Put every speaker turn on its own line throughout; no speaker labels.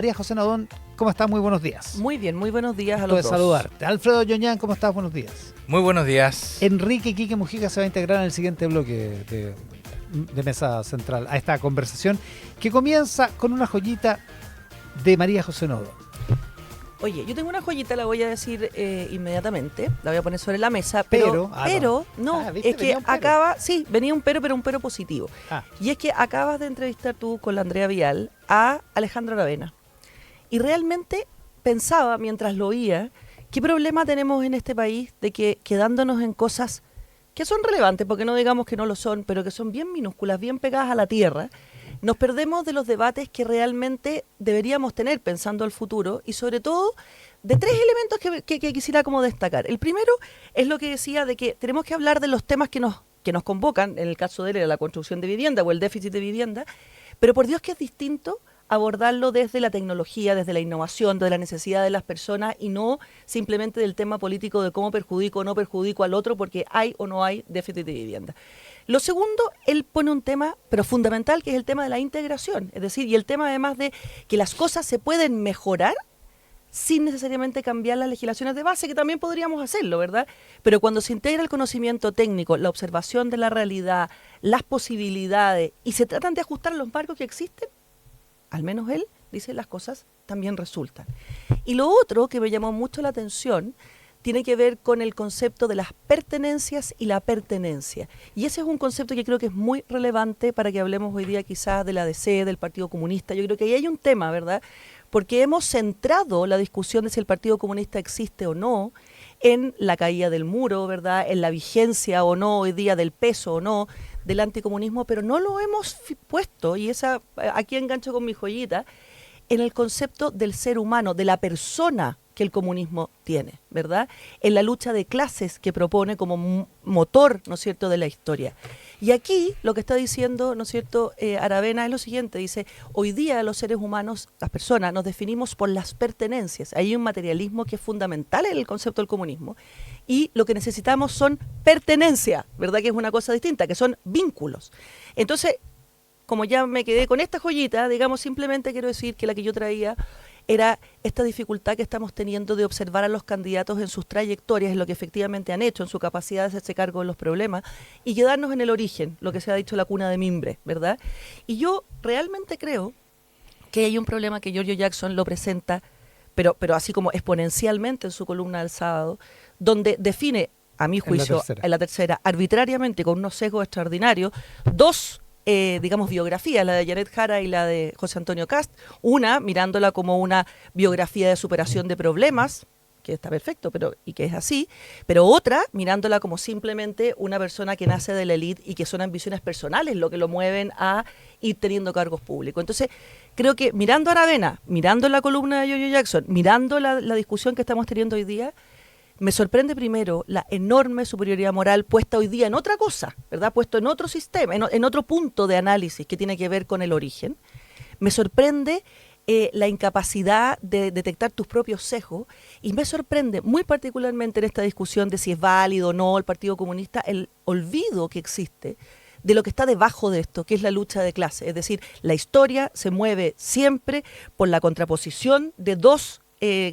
María José Nadón, ¿cómo estás? Muy buenos días.
Muy bien, muy buenos días a
Gusto
los
de
dos.
saludarte. Alfredo Yoñán, ¿cómo estás? Buenos días.
Muy buenos días.
Enrique Quique Mujica se va a integrar en el siguiente bloque de Mesa Central a esta conversación que comienza con una joyita de María José Nadón.
Oye, yo tengo una joyita, la voy a decir inmediatamente, la voy a poner sobre la mesa, pero
¿viste?
es que
Venía un pero.
venía un pero un pero positivo. Y es que acabas de entrevistar tú con la Andrea Vial a Alejandro Aravena. Y realmente pensaba, mientras lo oía, qué problema tenemos en este país de que quedándonos en cosas que son relevantes, porque no digamos que no lo son, pero que son bien minúsculas, bien pegadas a la tierra, nos perdemos de los debates que realmente deberíamos tener pensando al futuro y sobre todo de tres elementos que quisiera como destacar. El primero es lo que decía de que tenemos que hablar de los temas que nos convocan, en el caso de él era la construcción de vivienda o el déficit de vivienda, pero por Dios que es distinto abordarlo desde la tecnología, desde la innovación, desde la necesidad de las personas y no simplemente del tema político de cómo perjudico o no perjudico al otro porque hay o no hay déficit de vivienda. Lo segundo, él pone un tema, pero fundamental, que es el tema de la integración, es decir, y el tema además de que las cosas se pueden mejorar sin necesariamente cambiar las legislaciones de base, que también podríamos hacerlo, ¿verdad? Pero cuando se integra el conocimiento técnico, la observación de la realidad, las posibilidades, y se tratan de ajustar los marcos que existen, al menos él dice las cosas también resultan. Y lo otro que me llamó mucho la atención tiene que ver con el concepto de las pertenencias y la pertenencia. Y ese es un concepto que creo que es muy relevante para que hablemos hoy día quizás de la DC, del Partido Comunista. Yo creo que ahí hay un tema, ¿verdad? Porque hemos centrado la discusión de si el Partido Comunista existe o no en la caída del muro, ¿verdad? En la vigencia o no hoy día del peso o no del anticomunismo, pero no lo hemos puesto, y aquí engancho con mi joyita, en el concepto del ser humano, de la persona que el comunismo tiene, ¿verdad? En la lucha de clases que propone como motor, ¿no es cierto?, de la historia. Y aquí lo que está diciendo, ¿no es cierto?, Aravena es lo siguiente, dice, hoy día los seres humanos, las personas, nos definimos por las pertenencias. Hay un materialismo que es fundamental en el concepto del comunismo y lo que necesitamos son pertenencia, ¿verdad?, que es una cosa distinta, que son vínculos. Entonces, como ya me quedé con esta joyita, digamos, simplemente quiero decir que la que yo traía era esta dificultad que estamos teniendo de observar a los candidatos en sus trayectorias, en lo que efectivamente han hecho, en su capacidad de hacerse cargo de los problemas, y quedarnos en el origen, lo que se ha dicho la cuna de mimbre, ¿verdad? Y yo realmente creo que hay un problema que Giorgio Jackson lo presenta, pero así como exponencialmente en su columna del sábado, donde define, a mi juicio, en la tercera arbitrariamente, con unos sesgos extraordinarios, dos digamos, biografías, la de Janet Jara y la de José Antonio Cast, una mirándola como una biografía de superación de problemas, que está perfecto, y que es así, pero otra mirándola como simplemente una persona que nace de la élite y que son ambiciones personales lo que lo mueven a ir teniendo cargos públicos. Entonces, creo que mirando a Aravena, mirando la columna de Giorgio Jackson, mirando la discusión que estamos teniendo hoy día, me sorprende primero la enorme superioridad moral puesta hoy día en otra cosa, ¿verdad? Puesto en otro sistema, en otro punto de análisis que tiene que ver con el origen. Me sorprende la incapacidad de detectar tus propios sesgos y me sorprende muy particularmente en esta discusión de si es válido o no el Partido Comunista el olvido que existe de lo que está debajo de esto, que es la lucha de clases. Es decir, la historia se mueve siempre por la contraposición de dos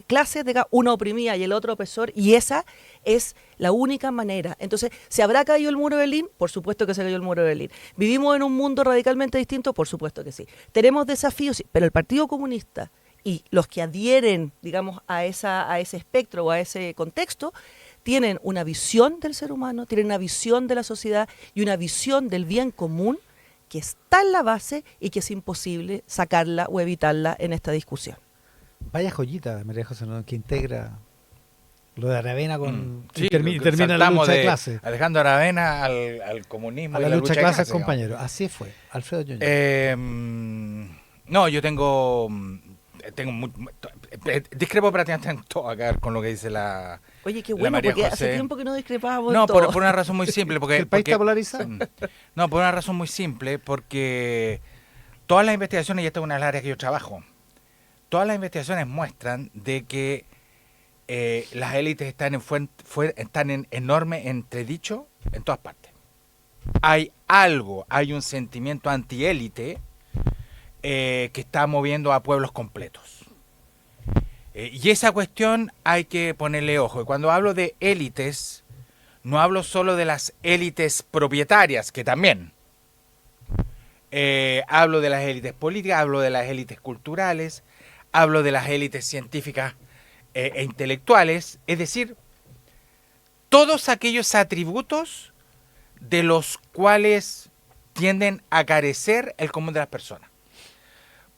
clases, una oprimida y el otro opresor, y esa es la única manera. Entonces, ¿se habrá caído el muro de Berlín? Por supuesto que se cayó el muro de Berlín. ¿Vivimos en un mundo radicalmente distinto? Por supuesto que sí. ¿Tenemos desafíos? Sí. Pero el Partido Comunista y los que adhieren, digamos, a ese espectro o a ese contexto, tienen una visión del ser humano, tienen una visión de la sociedad y una visión del bien común que está en la base y que es imposible sacarla o evitarla en esta discusión.
Vaya joyita, María José, ¿no?, que integra lo de Aravena con
sí,
termina la lucha de clases.
Alejandro Aravena al comunismo
a la lucha de clases, compañero. Así fue, Alfredo Yoñán.
No, yo tengo discrepo prácticamente en todo acá con lo que dice la
Oye, qué bueno, porque José. Hace tiempo que no discrepábamos.
No, por una razón muy simple. Porque
¿El país está polarizado?
No, por una razón muy simple, porque todas las investigaciones, y esta es una de las áreas que yo trabajo, todas las investigaciones muestran de que las élites están en enorme entredicho en todas partes. Hay un sentimiento antiélite que está moviendo a pueblos completos. Y esa cuestión hay que ponerle ojo. Y cuando hablo de élites, no hablo solo de las élites propietarias, que también. Hablo de las élites políticas, hablo de las élites culturales, hablo de las élites científicas e intelectuales, es decir, todos aquellos atributos de los cuales tienden a carecer el común de las personas.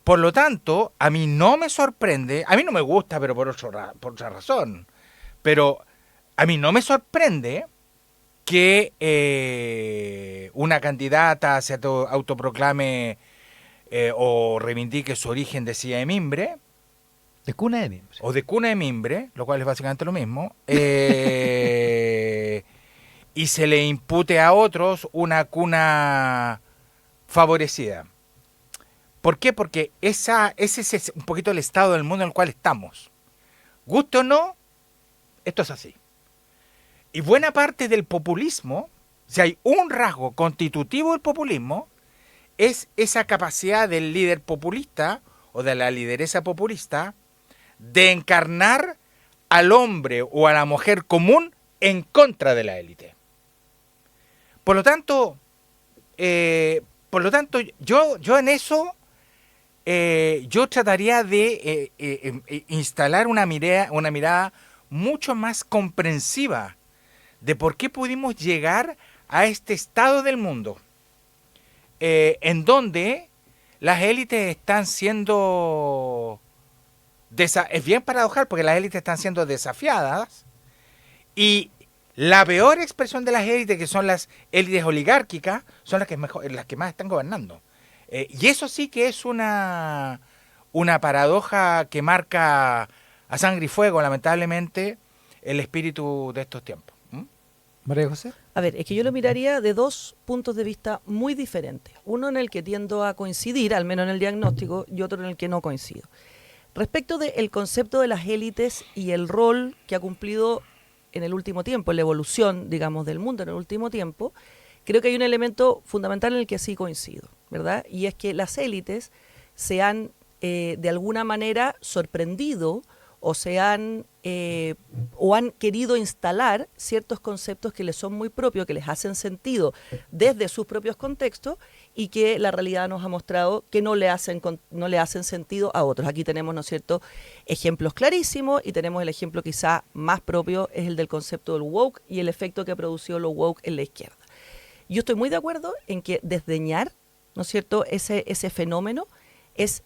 Por lo tanto, a mí no me sorprende, a mí no me gusta, pero por otra razón, pero a mí no me sorprende que una candidata se autoproclame o reivindique su origen de silla de mimbre.
De cuna de mimbre.
O de cuna de mimbre, lo cual es básicamente lo mismo. Y se le impute a otros una cuna favorecida. ¿Por qué? Porque ese es un poquito el estado del mundo en el cual estamos. Guste o no, esto es así. Y buena parte del populismo, si hay un rasgo constitutivo del populismo, es esa capacidad del líder populista o de la lideresa populista de encarnar al hombre o a la mujer común en contra de la élite. Por lo tanto, yo en eso yo trataría de instalar una mirada mucho más comprensiva de por qué pudimos llegar a este estado del mundo, en donde las élites están siendo... es bien paradojal porque las élites están siendo desafiadas y la peor expresión de las élites, que son las élites oligárquicas, son las que más están gobernando. Y eso sí que es una paradoja que marca a sangre y fuego, lamentablemente, el espíritu de estos tiempos.
María José.
A ver, es que yo lo miraría de dos puntos de vista muy diferentes. Uno en el que tiendo a coincidir, al menos en el diagnóstico, y otro en el que no coincido. Respecto del concepto de las élites y el rol que ha cumplido en el último tiempo, en la evolución, digamos, del mundo en el último tiempo, creo que hay un elemento fundamental en el que sí coincido, ¿verdad? Y es que las élites se han, de alguna manera, sorprendido o han querido instalar ciertos conceptos que les son muy propios, que les hacen sentido desde sus propios contextos y que la realidad nos ha mostrado que no le hacen sentido a otros. Aquí tenemos, ¿no es cierto?, ejemplos clarísimos y tenemos el ejemplo quizá más propio, es el del concepto del woke y el efecto que ha producido lo woke en la izquierda. Yo estoy muy de acuerdo en que desdeñar, ¿no es cierto?, ese fenómeno es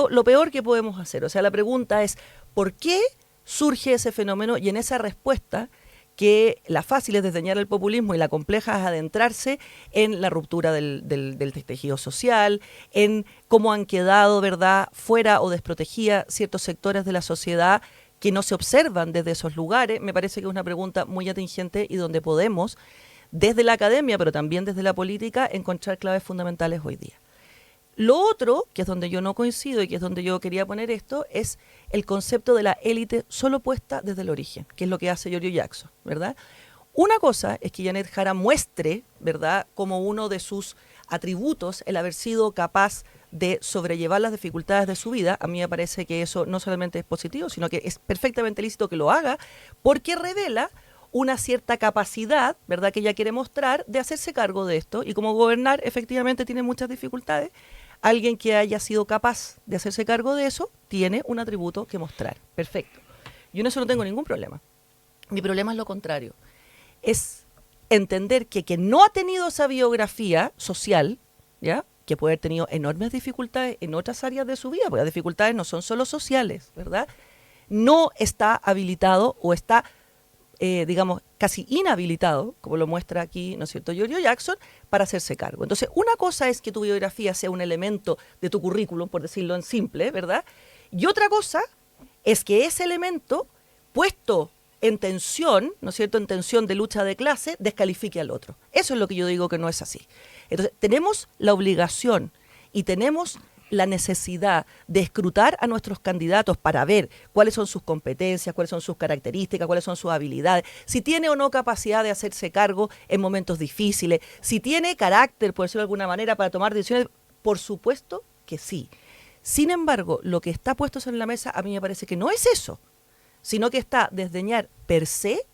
lo peor que podemos hacer. O sea, la pregunta es, ¿por qué surge ese fenómeno? Y en esa respuesta, que la fácil es desdeñar el populismo y la compleja es adentrarse en la ruptura del tejido social, en cómo han quedado, ¿verdad?, fuera o desprotegidas ciertos sectores de la sociedad que no se observan desde esos lugares. Me parece que es una pregunta muy atingente y donde podemos, desde la academia, pero también desde la política, encontrar claves fundamentales hoy día. Lo otro, que es donde yo no coincido y que es donde yo quería poner esto, es el concepto de la élite solo puesta desde el origen, que es lo que hace Giorgio Jackson, ¿verdad? Una cosa es que Janet Jara muestre, ¿verdad?, como uno de sus atributos el haber sido capaz de sobrellevar las dificultades de su vida. A mí me parece que eso no solamente es positivo, sino que es perfectamente lícito que lo haga, porque revela una cierta capacidad, ¿verdad?, que ella quiere mostrar de hacerse cargo de esto, y como gobernar efectivamente tiene muchas dificultades. Alguien que haya sido capaz de hacerse cargo de eso tiene un atributo que mostrar. Perfecto. Yo en eso no tengo ningún problema. Mi problema es lo contrario. Es entender que no ha tenido esa biografía social, ¿ya?, que puede haber tenido enormes dificultades en otras áreas de su vida, porque las dificultades no son solo sociales, ¿verdad? No está habilitado o está, digamos, casi inhabilitado, como lo muestra aquí, ¿no es cierto?, Giorgio Jackson, para hacerse cargo. Entonces, una cosa es que tu biografía sea un elemento de tu currículum, por decirlo en simple, ¿verdad? Y otra cosa es que ese elemento, puesto en tensión, ¿no es cierto?, en tensión de lucha de clase, descalifique al otro. Eso es lo que yo digo que no es así. Entonces, tenemos la obligación y tenemos la necesidad de escrutar a nuestros candidatos para ver cuáles son sus competencias, cuáles son sus características, cuáles son sus habilidades, si tiene o no capacidad de hacerse cargo en momentos difíciles, si tiene carácter, por decirlo de alguna manera, para tomar decisiones. Por supuesto que sí. Sin embargo, lo que está puesto sobre la mesa a mí me parece que no es eso, sino que está desdeñar per se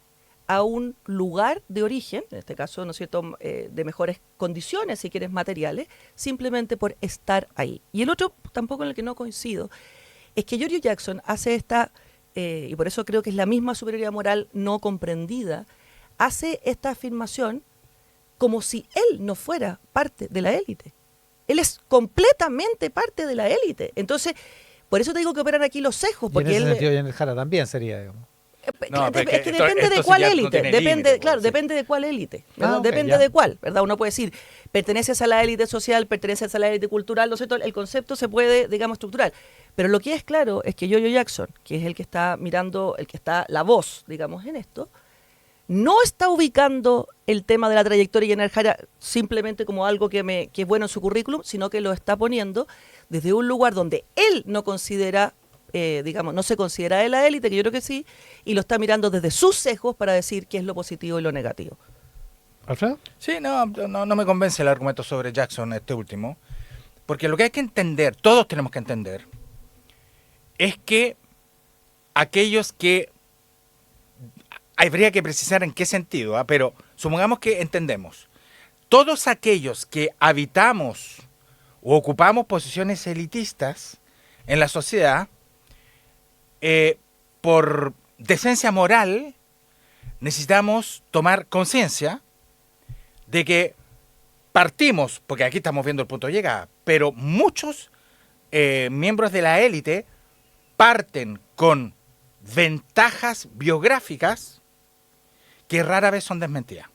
a un lugar de origen, en este caso, ¿no es cierto?, de mejores condiciones, si quieres, materiales, simplemente por estar ahí. Y el otro, tampoco en el que no coincido, es que Giorgio Jackson hace esta, y por eso creo que es la misma superioridad moral no comprendida, hace esta afirmación como si él no fuera parte de la élite. Él es completamente parte de la élite. Entonces, por eso te digo que operan aquí los sesgos. Porque
y en ese sentido, Janet Jara también sería, digamos.
Es que depende de cuál élite, depende de cuál élite, depende de cuál, ¿verdad? Uno puede decir, perteneces a la élite social, perteneces a la élite cultural, ¿no es cierto? El concepto se puede, digamos, estructural. Pero lo que es claro es que Giorgio Jackson, que es el que está mirando, el que está la voz, digamos, en esto, no está ubicando el tema de la trayectoria de Janet Jara simplemente como algo que es bueno en su currículum, sino que lo está poniendo desde un lugar donde él no considera, digamos, no se considera de la élite, que yo creo que sí, y lo está mirando desde sus sesgos para decir qué es lo positivo y lo negativo.
¿Alfredo?
Sí, no me convence el argumento sobre Jackson, este último, porque lo que hay que entender, todos tenemos que entender, es que aquellos que habría que precisar en qué sentido, pero supongamos que entendemos. Todos aquellos que habitamos o ocupamos posiciones elitistas en la sociedad, por decencia moral, necesitamos tomar conciencia de que partimos, porque aquí estamos viendo el punto de llegada, pero muchos miembros de la élite parten con ventajas biográficas que rara vez son desmentidas.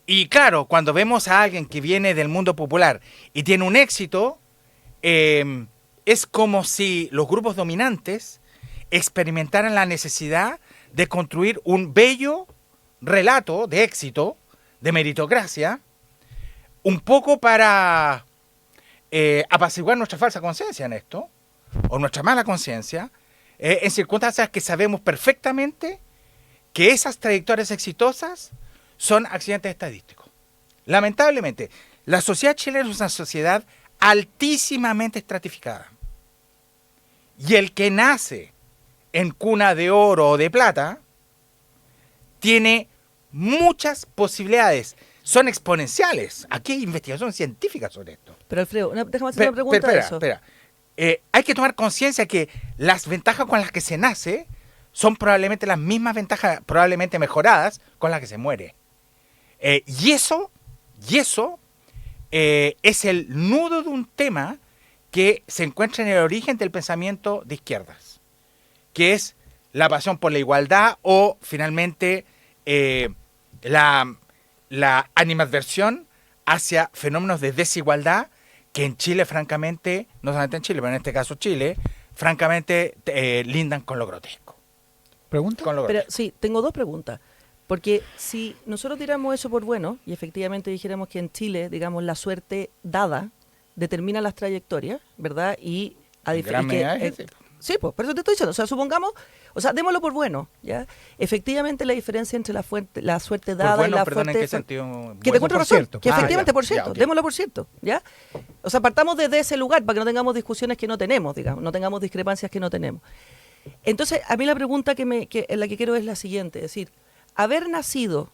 Y claro, cuando vemos a alguien que viene del mundo popular y tiene un éxito, es como si los grupos dominantes experimentaran la necesidad de construir un bello relato de éxito, de meritocracia, un poco para apaciguar nuestra falsa conciencia en esto, o nuestra mala conciencia, en circunstancias que sabemos perfectamente que esas trayectorias exitosas son accidentes estadísticos. Lamentablemente, la sociedad chilena es una sociedad altísimamente estratificada. Y el que nace en cuna de oro o de plata tiene muchas posibilidades. Son exponenciales. Aquí hay investigación científica sobre esto.
Pero Alfredo, déjame hacer una pregunta de eso.
Espera. Hay que tomar conciencia que las ventajas con las que se nace son probablemente las mismas ventajas, probablemente mejoradas, con las que se muere. Y eso es el nudo de un tema que se encuentra en el origen del pensamiento de izquierdas, que es la pasión por la igualdad o, finalmente, la animadversión hacia fenómenos de desigualdad que en Chile, francamente, no solamente en Chile, pero en este caso Chile, francamente, lindan con lo grotesco.
¿Pregunta?
Pero, sí, tengo dos preguntas. Porque si nosotros tiramos eso por bueno y efectivamente dijéramos que en Chile, digamos, la suerte dada determina las trayectorias, ¿verdad? Y a diferencia... Sí, pues, por eso te estoy diciendo. O sea, supongamos, démoslo por bueno, ¿ya? Efectivamente, la diferencia entre la suerte dada
bueno,
y la
perdón,
fuerte...
¿en qué sentido?
Que te encuentro razón,
cierto.
que efectivamente, por cierto,
okay.
Démoslo por cierto, ¿ya? O sea, partamos desde ese lugar para que no tengamos discusiones que no tenemos, digamos, no tengamos discrepancias que no tenemos. Entonces, a mí la pregunta en la que quiero es la siguiente, es decir, haber nacido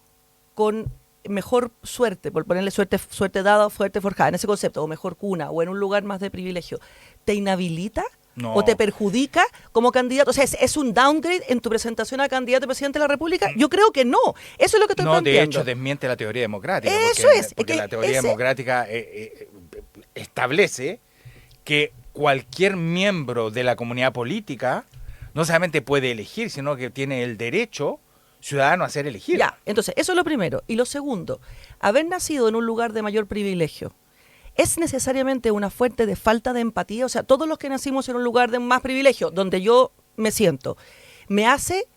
con mejor suerte, por ponerle suerte dada o suerte forjada, en ese concepto, o mejor cuna, o en un lugar más de privilegio, ¿te inhabilita?
No.
¿O te perjudica como candidato? O sea, ¿es un downgrade en tu presentación a candidato a presidente de la República? Yo creo que no. Eso es lo que estoy planteando.
De hecho, desmiente la teoría democrática.
Eso
porque la teoría democrática establece que cualquier miembro de la comunidad política no solamente puede elegir, sino que tiene el derecho ciudadano a ser elegido.
Ya, entonces, eso es lo primero. Y lo segundo, haber nacido en un lugar de mayor privilegio, ¿es necesariamente una fuente de falta de empatía? O sea, todos los que nacimos en un lugar de más privilegio, donde yo me siento, ¿me hace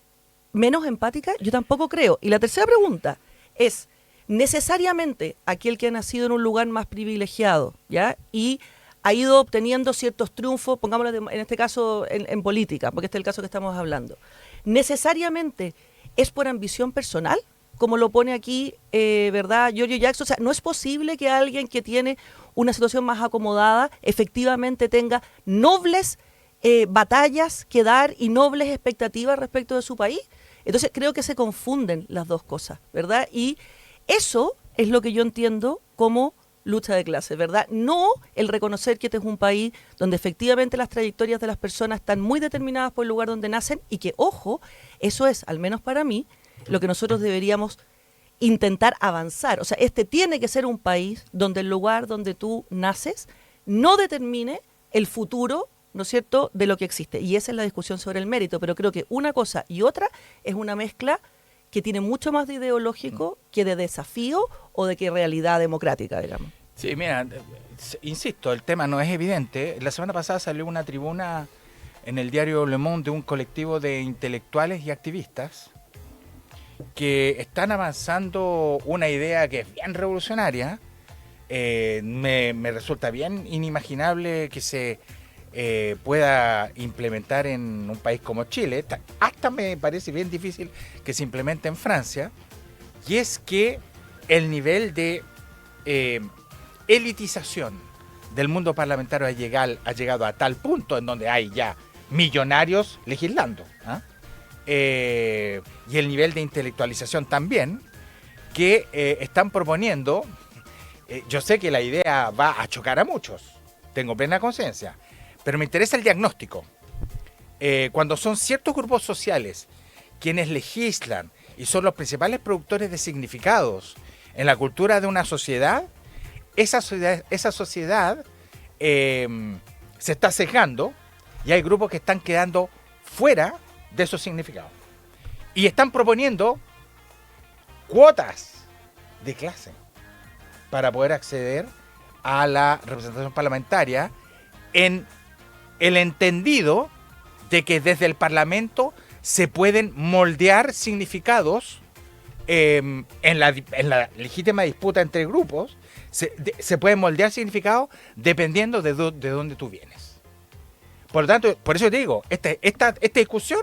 menos empática? Yo tampoco creo. Y la tercera pregunta es, ¿necesariamente aquel que ha nacido en un lugar más privilegiado, ¿ya? Y ha ido obteniendo ciertos triunfos, pongámoslo en este caso en política, porque este es el caso que estamos hablando, ¿necesariamente es por ambición personal? como lo pone aquí, ¿verdad? Giorgio Jackson. O sea, no es posible que alguien que tiene una situación más acomodada efectivamente tenga nobles batallas que dar y nobles expectativas respecto de su país. Entonces creo que se confunden las dos cosas, ¿verdad? Y eso es lo que yo entiendo como lucha de clases, ¿verdad? No el reconocer que este es un país donde efectivamente las trayectorias de las personas están muy determinadas por el lugar donde nacen y que, ojo, eso es, al menos para mí, lo que nosotros deberíamos intentar avanzar. O sea, este tiene que ser un país donde el lugar donde tú naces no determine el futuro, ¿no es cierto?, de lo que existe. Y esa es la discusión sobre el mérito. Pero creo que una cosa y otra es una mezcla que tiene mucho más de ideológico que de desafío o de que realidad democrática, digamos.
Sí, mira, insisto, el tema no es evidente. La semana pasada salió una tribuna en el diario Le Monde de un colectivo de intelectuales y activistas que están avanzando una idea que es bien revolucionaria. Me resulta bien inimaginable que se pueda implementar en un país como Chile. Hasta me parece bien difícil que se implemente en Francia. Y es que el nivel de elitización del mundo parlamentario ha llegado a tal punto en donde hay ya millonarios legislando, ¿ah? Y el nivel de intelectualización también, que están proponiendo, yo sé que la idea va a chocar a muchos, tengo plena conciencia, pero me interesa el diagnóstico. Cuando son ciertos grupos sociales quienes legislan y son los principales productores de significados en la cultura de una sociedad, esa sociedad se está sesgando y hay grupos que están quedando fuera de esos significados. Y están proponiendo cuotas de clase para poder acceder a la representación parlamentaria en el entendido de que desde el Parlamento se pueden moldear significados en la legítima disputa entre grupos. Se pueden moldear significados dependiendo de dónde tú vienes. Por lo tanto, por eso te digo, esta discusión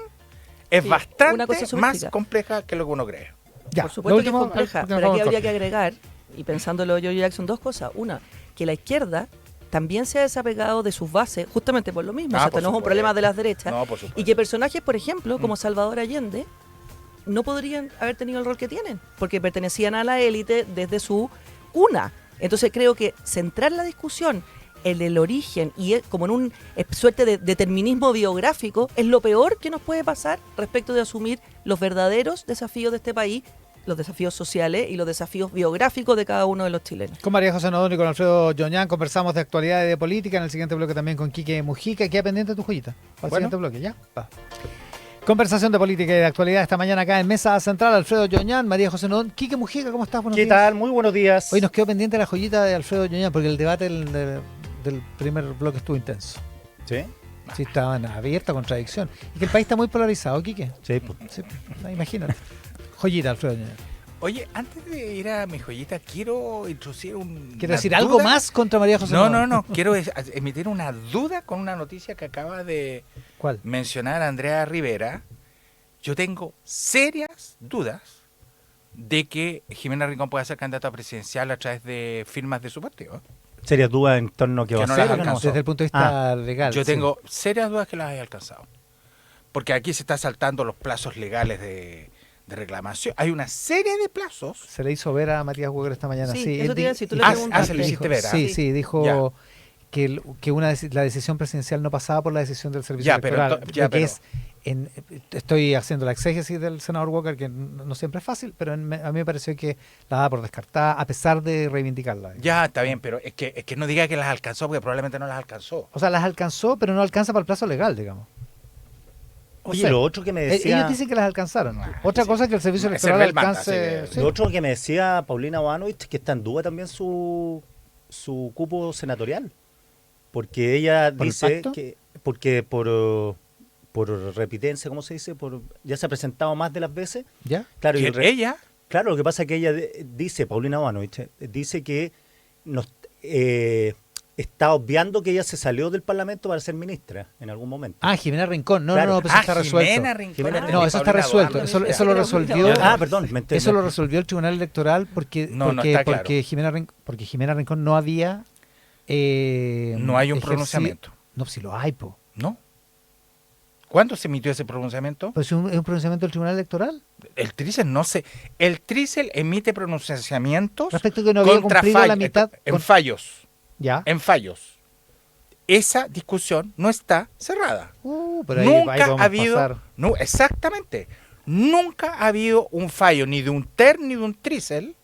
es bastante más compleja que lo que uno cree.
Ya, por supuesto que es compleja, pero aquí habría que agregar, y pensándolo yo, Jackson, dos cosas. Una, que la izquierda también se ha desapegado de sus bases, justamente por lo mismo. O sea, no es un problema de las derechas.
No,
y que personajes, por ejemplo, como Salvador Allende, no podrían haber tenido el rol que tienen, porque pertenecían a la élite desde su cuna. Entonces creo que centrar la discusión en el origen y como en una suerte de determinismo biográfico es lo peor que nos puede pasar respecto de asumir los verdaderos desafíos de este país, los desafíos sociales y los desafíos biográficos de cada uno de los chilenos.
Con María José Nodón y con Alfredo Joñán conversamos de actualidad y de política. En el siguiente bloque también con Quique Mujica. Queda pendiente tu joyita. Para el siguiente bloque, ¿ya? Va. Conversación de política y de actualidad esta mañana acá en Mesa Central. Alfredo Joñán, María José Nodón. Quique Mujica, ¿cómo estás? Buenos días.
¿Qué tal? Muy buenos días.
Hoy nos quedó pendiente la joyita de Alfredo Joñán porque el debate del primer bloque estuvo intenso.
¿Sí?
Sí, estaba en abierta contradicción. Y que el país está muy polarizado, Quique.
Sí, pues.
Sí, imagínate. Joyita, Alfredo Joñán.
Oye, antes de ir a mi joyita, quiero introducir
¿Quieres decir algo más contra María José Nodón?
No. Quiero emitir una duda con una noticia que acaba de
¿Cuál?
mencionar Andrea Rivera. Yo tengo serias dudas de que Jimena Rincón pueda ser candidata presidencial a través de firmas de su partido.
¿Serias dudas en torno a que va a
no
ser
las
o no?
alcanzó.
Desde el punto de vista legal.
Yo
sí.
tengo serias dudas que las haya alcanzado. Porque aquí se está saltando los plazos legales de reclamación. Hay una serie de plazos.
Se le hizo ver a Matías Hueger esta mañana.
Sí, eso te iba a decir, tú le
se
preguntaste.
lo hiciste ver.
Sí, dijo que la decisión presidencial no pasaba por la decisión del servicio electoral. Estoy haciendo la exégesis del senador Walker, que no siempre es fácil, pero a mí me pareció que la daba por descartada, a pesar de reivindicarla.
Ya, está bien, pero es que no diga que las alcanzó, porque probablemente no las alcanzó.
O sea, las alcanzó, pero no alcanza para el plazo legal, digamos.
Oye, lo otro que me decía...
Ellos dicen que las alcanzaron. Otra cosa es que el servicio electoral alcance...
Lo otro que me decía Paulina Boanovich, que está en duda también su cupo senatorial. Porque ella dice que... Porque por repitencia, ¿cómo se dice? Ya se ha presentado más de las veces.
¿Ya?
Claro,
¿Ella?
Claro, lo que pasa es que ella dice, Paulina Boanovich, dice que está obviando que ella se salió del Parlamento para ser ministra en algún momento.
Jimena Rincón. No,
Claro.
no, pues eso está resuelto.
Jimena Rincón.
No, eso está resuelto. Eso lo resolvió.
Perdón.
Eso lo resolvió el Tribunal Electoral porque
está claro.
porque Jimena Rincón no había
no hay un pronunciamiento.
No, si lo hay, po.
¿No? ¿Cuándo se emitió ese pronunciamiento?
Pues es un pronunciamiento del Tribunal Electoral.
El Trisel no sé. El Trisel emite pronunciamientos
Respecto a que no había
contra
cumplido la mitad.
en fallos.
Ya.
En fallos. Esa discusión no está cerrada.
Pero ahí
Nunca
podemos
ha habido.
pasar.
No, exactamente. Nunca ha habido un fallo ni de un TER ni de un Trisel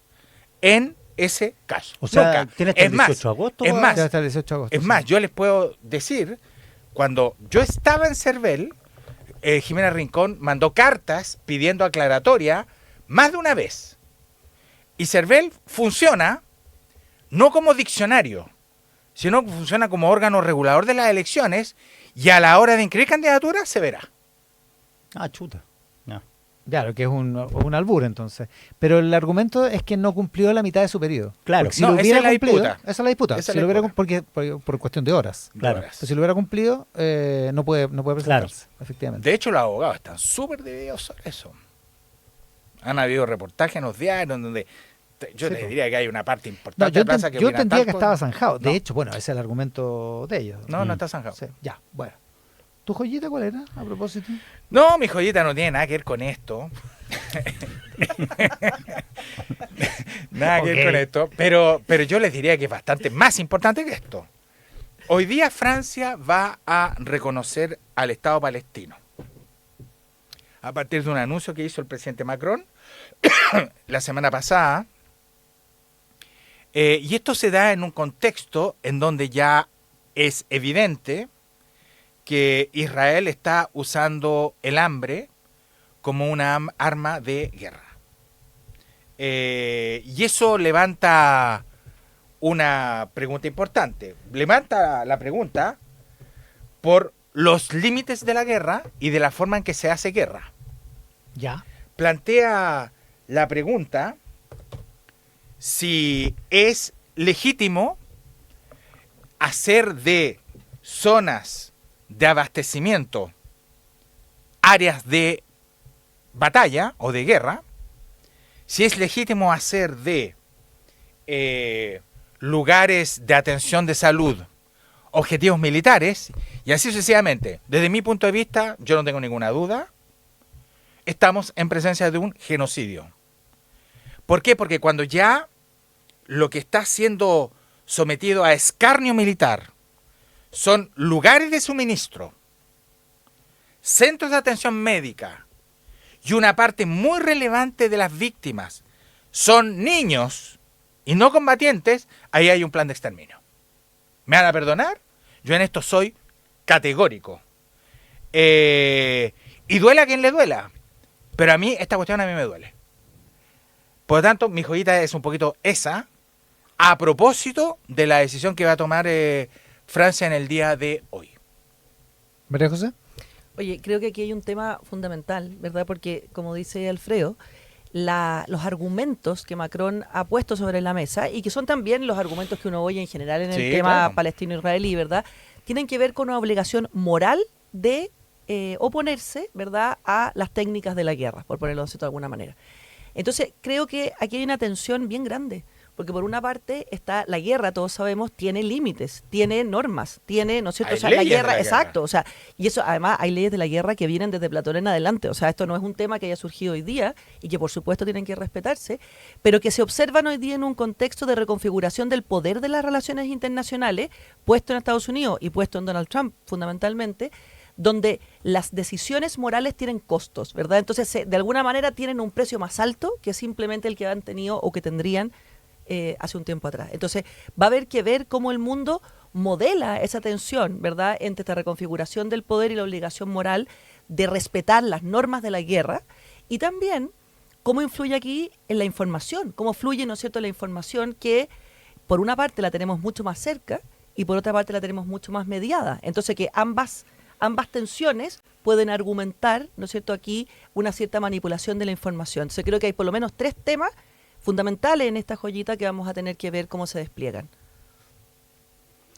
en ese caso.
O sea,
Nunca.
tiene hasta el 18 de agosto.
Es más,
Hasta el 18 de agosto.
es más, yo les puedo decir, cuando yo estaba en CERVEL, Jimena Rincón mandó cartas pidiendo aclaratoria más de una vez. Y CERVEL funciona no como diccionario, sino que funciona como órgano regulador de las elecciones y a la hora de inscribir candidaturas se verá.
Chuta. No.
Claro, que es un albur entonces. Pero el argumento es que no cumplió la mitad de su periodo.
Claro.
Porque si
No,
lo hubiera
esa es la
cumplido,
disputa.
esa es la disputa.
Esa es
Si
la
lo hubiera
disputa.
por cuestión de horas.
Claro.
Horas.
Pero si lo hubiera cumplido, no puede presentarse, efectivamente.
De hecho, los abogados están súper divididos sobre eso. Han habido reportajes en los diarios en donde yo
Sí,
les
po.
diría que hay una parte
No,
importante
yo
de la plaza que
yo
opina
entendía
tal
que
cosa.
estaba zanjado. De
No.
hecho, bueno, ese es el argumento de ellos.
No, no está zanjado.
Sí, ya, bueno. ¿Tu joyita cuál era, a propósito?
No, mi joyita no tiene nada que ver con esto. Nada que ver con esto. Pero yo les diría que es bastante más importante que esto. Hoy día Francia va a reconocer al Estado palestino. A partir de un anuncio que hizo el presidente Macron la semana pasada. Y esto se da en un contexto en donde ya es evidente que Israel está usando el hambre como una arma de guerra. Y eso levanta una pregunta importante. Levanta la pregunta por los límites de la guerra y de la forma en que se hace guerra.
Ya.
Plantea la pregunta si es legítimo hacer de zonas de abastecimiento áreas de batalla o de guerra, si es legítimo hacer de lugares de atención de salud objetivos militares, y así sucesivamente. Desde mi punto de vista, yo no tengo ninguna duda, estamos en presencia de un genocidio. ¿Por qué? Porque cuando ya lo que está siendo sometido a escarnio militar son lugares de suministro, centros de atención médica, y una parte muy relevante de las víctimas son niños y no combatientes, ahí hay un plan de exterminio. ¿Me van a perdonar? Yo en esto soy categórico. Y duela a quien le duela, pero a mí esta cuestión a mí me duele. Por lo tanto, mi joyita es un poquito esa, a propósito de la decisión que va a tomar Francia en el día de hoy.
¿María José?
Oye, creo que aquí hay un tema fundamental, ¿verdad? Porque, como dice Alfredo, los argumentos que Macron ha puesto sobre la mesa, y que son también los argumentos que uno oye en general en el tema
claro,
palestino-israelí, ¿verdad? Tienen que ver con una obligación moral de oponerse, ¿verdad?, a las técnicas de la guerra, por ponerlo de alguna manera. Entonces, creo que aquí hay una tensión bien grande, porque por una parte está la guerra, todos sabemos, tiene límites, tiene normas, tiene, ¿no es cierto?
Hay
O sea, la
leyes de
guerra,
la
exacto, o sea, y eso además hay leyes de la guerra que vienen desde Platón en adelante, o sea, esto no es un tema que haya surgido hoy día y que por supuesto tienen que respetarse, pero que se observan hoy día en un contexto de reconfiguración del poder de las relaciones internacionales, puesto en Estados Unidos y puesto en Donald Trump fundamentalmente, donde las decisiones morales tienen costos, ¿verdad? Entonces, de alguna manera tienen un precio más alto que simplemente el que han tenido o que tendrían hace un tiempo atrás. Entonces, va a haber que ver cómo el mundo modela esa tensión, ¿verdad?, entre esta reconfiguración del poder y la obligación moral de respetar las normas de la guerra, y también cómo influye aquí en la información, cómo fluye, ¿no es cierto?, la información que, por una parte, la tenemos mucho más cerca y por otra parte la tenemos mucho más mediada. Entonces, que ambas tensiones pueden argumentar, ¿no es cierto?, aquí una cierta manipulación de la información. Entonces, creo que hay por lo menos 3 temas fundamentales en esta joyita que vamos a tener que ver cómo se despliegan.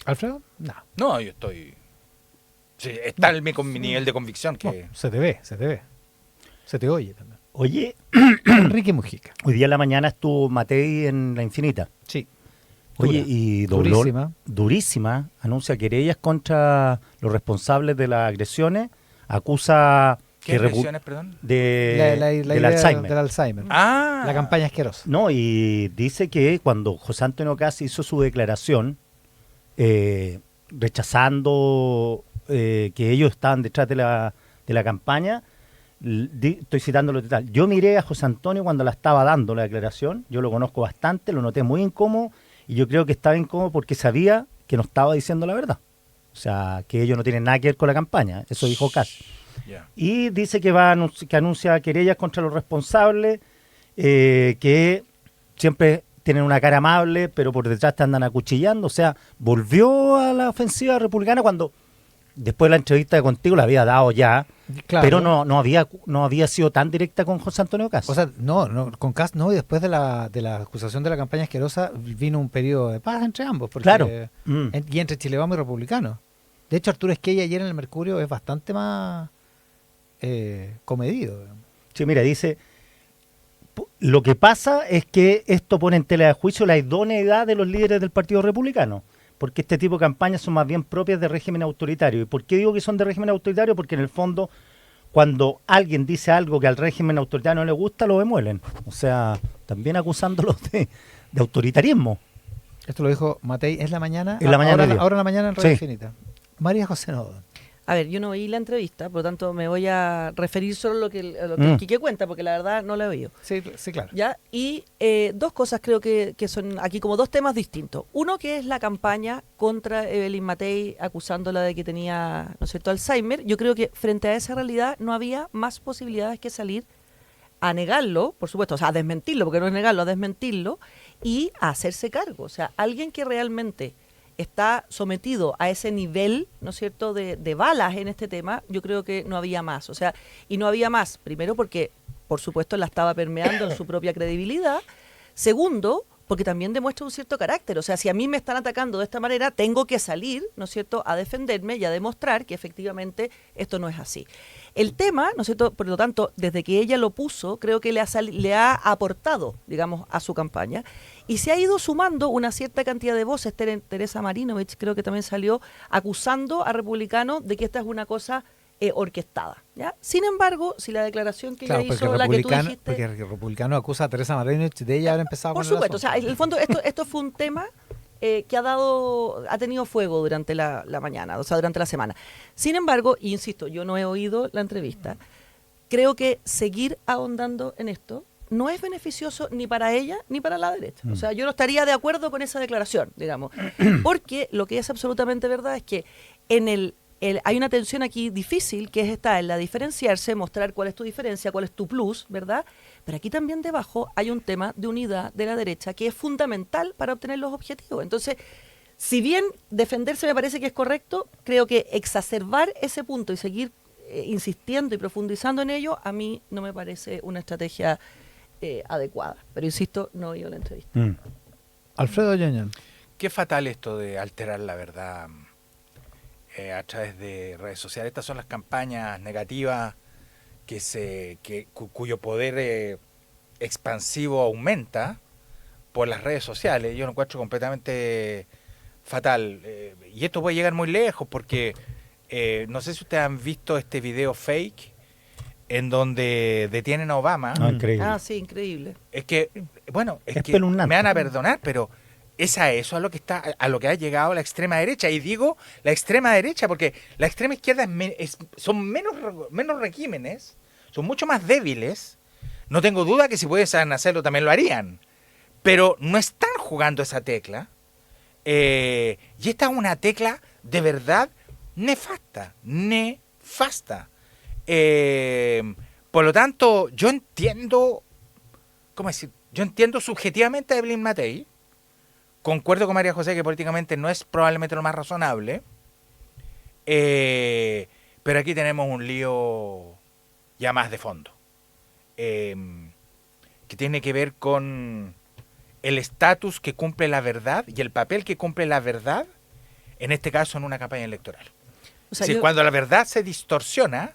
¿Alfredo? No.
No, yo estoy... Sí, está mi nivel de convicción que...
No, se te ve. Se te oye también.
Oye,
Enrique Mujica.
hoy día en la mañana estuvo Matei en La Infinita.
Sí.
Oye,
Dura.
y durísima, anuncia querellas contra los responsables de las agresiones, acusa
¿Qué agresiones, perdón?
del
idea
Alzheimer.
del Alzheimer.
Ah.
La campaña asquerosa.
No, y dice que cuando José Antonio Caz hizo su declaración rechazando que ellos estaban detrás de la campaña, estoy citando los detalles. Yo miré a José Antonio cuando la estaba dando la declaración, yo lo conozco bastante, lo noté muy incómodo, y yo creo que estaba incómodo porque sabía que no estaba diciendo la verdad. O sea, que ellos no tienen nada que ver con la campaña. Eso dijo Caz.
Yeah.
Y dice que que anuncia querellas contra los responsables, que siempre tienen una cara amable, pero por detrás te andan acuchillando. O sea, volvió a la ofensiva republicana cuando después de la entrevista contigo la había dado ya,
Claro.
pero no había sido tan directa con José Antonio Caz.
O sea, no, con Cast no, y después de la acusación de la campaña asquerosa vino un periodo de paz entre ambos. Porque,
Claro.
Y entre Chile Vamos y Republicano. De hecho, Arturo Esquella ayer en el Mercurio es bastante más comedido.
Sí, mira, dice, lo que pasa es que esto pone en tela de juicio la idoneidad de los líderes del Partido Republicano, porque este tipo de campañas son más bien propias de régimen autoritario. ¿Y por qué digo que son de régimen autoritario? Porque en el fondo, cuando alguien dice algo que al régimen autoritario no le gusta, lo demuelen. O sea, también acusándolos de autoritarismo.
Esto lo dijo Matei en la mañana.
En la mañana
ahora en la mañana en Radio
Sí.
Infinita. María José Nodón.
A ver, yo no oí la entrevista, por lo tanto me voy a referir solo a lo que el Quique cuenta, porque la verdad no la he oído.
Sí, claro.
¿Ya? Y dos cosas creo que son aquí como dos temas distintos. Uno que es la campaña contra Evelyn Matei acusándola de que tenía, ¿no es cierto?, Alzheimer. Yo creo que frente a esa realidad no había más posibilidades que salir a negarlo, por supuesto, o sea, a desmentirlo, porque no es negarlo, a desmentirlo, y a hacerse cargo. O sea, alguien que realmente está sometido a ese nivel, ¿no es cierto?, de balas en este tema, yo creo que no había más. O sea, y no había más, primero porque, por supuesto, la estaba permeando en su propia credibilidad. Segundo, porque también demuestra un cierto carácter. O sea, si a mí me están atacando de esta manera, tengo que salir, ¿no es cierto?, a defenderme y a demostrar que efectivamente esto no es así. El tema, ¿no es cierto?, por lo tanto, desde que ella lo puso, creo que le ha aportado, digamos, a su campaña. Y se ha ido sumando una cierta cantidad de voces. Teresa Marinovich creo que también salió acusando a republicanos de que esta es una cosa orquestada, ¿ya? Sin embargo, si la declaración que ella hizo, la que tú dijiste...
Porque el republicano acusa a Teresa Marinovich de ella haber empezado
por
con el
supuesto, o
asunto.
sea, en el fondo esto fue un tema que ha tenido fuego durante la mañana, o sea, durante la semana. Sin embargo, insisto, yo no he oído la entrevista, creo que seguir ahondando en esto no es beneficioso ni para ella ni para la derecha. O sea, yo no estaría de acuerdo con esa declaración, digamos, porque lo que es absolutamente verdad es que hay una tensión aquí difícil, que es esta, en la diferenciarse, mostrar cuál es tu diferencia, cuál es tu plus, ¿verdad? Pero aquí también debajo hay un tema de unidad de la derecha que es fundamental para obtener los objetivos. Entonces, si bien defenderse me parece que es correcto, creo que exacerbar ese punto y seguir insistiendo y profundizando en ello, a mí no me parece una estrategia adecuada. Pero insisto, no he oído la entrevista.
Alfredo Yoñan.
Qué fatal esto de alterar la verdad a través de redes sociales. Estas son las campañas negativas cuyo poder expansivo aumenta por las redes sociales. Yo lo encuentro completamente fatal. Y esto puede llegar muy lejos porque no sé si ustedes han visto este video fake en donde detienen a Obama.
Increíble.
Sí, increíble.
Es que, bueno, es que
espeluznante.
me van a perdonar, pero es a eso a lo que ha llegado la extrema derecha. Y digo la extrema derecha porque la extrema izquierda son menos regímenes, son mucho más débiles. No tengo duda que si pueden hacerlo también lo harían. Pero no están jugando esa tecla. Y esta es una tecla de verdad nefasta. Por lo tanto, yo entiendo subjetivamente a Evelyn Matei. Concuerdo con María José que políticamente no es probablemente lo más razonable. Pero aquí tenemos un lío ya más de fondo. Que tiene que ver con el estatus que cumple la verdad y el papel que cumple la verdad en este caso en una campaña electoral.
O sea,
Si cuando la verdad se distorsiona,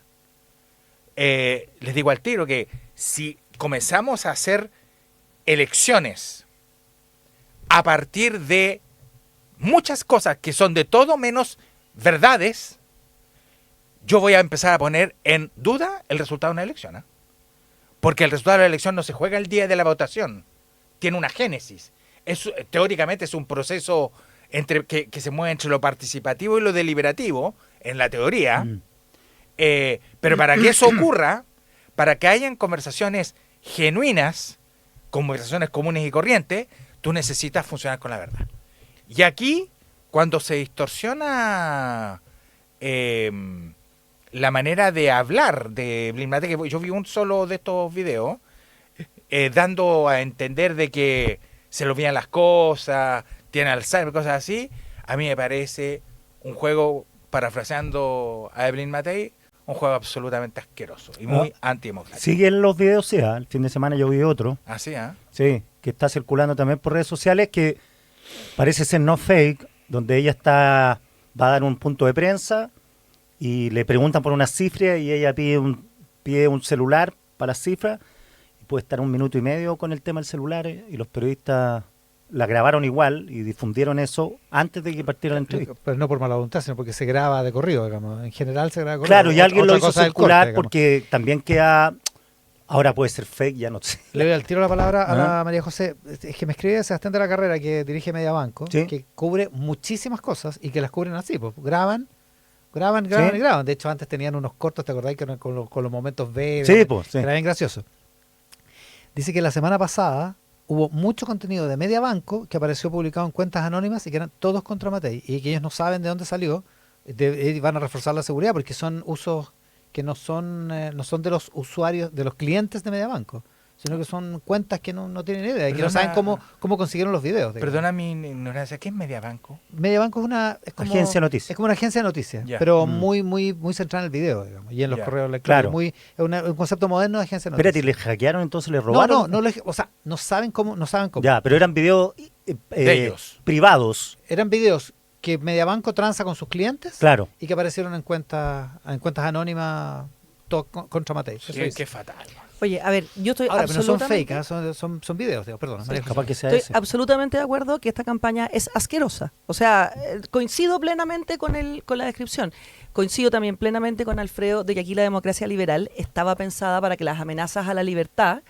les digo al tiro que si comenzamos a hacer elecciones a partir de muchas cosas que son de todo menos verdades, yo voy a empezar a poner en duda el resultado de una elección. Porque el resultado de la elección no se juega el día de la votación, tiene una génesis. Teóricamente es un proceso que se mueve entre lo participativo y lo deliberativo, en la teoría, pero para que eso ocurra, para que hayan conversaciones genuinas, conversaciones comunes y corrientes, tú necesitas funcionar con la verdad. Y aquí, cuando se distorsiona la manera de hablar de Blin Matei, que yo vi un solo de estos videos, dando a entender de que se le olvidan las cosas, tiene Alzheimer, cosas así, a mí me parece un juego, parafraseando a Blin Matei, un juego absolutamente asqueroso y muy antidemocrático.
Siguen los videos, sí, el fin de semana yo vi otro.
¿Ah, sí?
Sí, que está circulando también por redes sociales, que parece ser no fake, donde ella va a dar un punto de prensa y le preguntan por una cifra y ella pide un celular para la cifra y puede estar 1 minuto y medio con el tema del celular y los periodistas la grabaron igual y difundieron eso antes de que partiera la entrevista.
Pero no por mala voluntad, sino porque se graba de corrido, digamos. En general se graba de corrido.
Claro, y alguien lo hizo circular
corte,
porque también queda... Ahora puede ser fake, ya no sé.
Le doy al tiro la palabra a la María José. Es que me escribe Sebastián de la Carrera, que dirige Mediabanco,
¿Sí?
que cubre muchísimas cosas y que las cubren así, pues graban
¿Sí?
y graban. De hecho, antes tenían unos cortos, ¿te acordáis? Que eran con los momentos B,
Sí, pues, sí.
era bien gracioso. Dice que la semana pasada hubo mucho contenido de Mediabanco que apareció publicado en cuentas anónimas y que eran todos contra Matei y que ellos no saben de dónde salió. Van a reforzar la seguridad porque son usos que no son de los usuarios, de los clientes de Mediabanco, sino que son cuentas que no tienen idea, que no saben cómo consiguieron los videos. Digamos.
Perdona mi ignorancia, ¿qué es Mediabanco?
Mediabanco es como
agencia de noticias.
Es como una agencia de noticias,
Ya.
pero muy centrada en el video, digamos, y en los correos electrónicos.
Claro.
Es un concepto moderno de agencia de
Espérate,
noticias.
¿y le hackearon entonces? ¿Le robaron?
O sea, no saben cómo.
Ya, pero eran videos
De ellos.
privados.
Eran videos que Mediabanco transa con sus clientes,
Claro.
y que aparecieron en cuentas anónimas contra Matei.
Qué fatal.
Oye, a ver, yo estoy
Ahora, pero no son
absolutamente...
fake, son videos, digo, perdón.
Sí, capaz que sea
Estoy
ese.
absolutamente de acuerdo que esta campaña es asquerosa. O sea, coincido plenamente con la descripción. Coincido también plenamente con Alfredo de que aquí la democracia liberal estaba pensada para que las amenazas a la libertad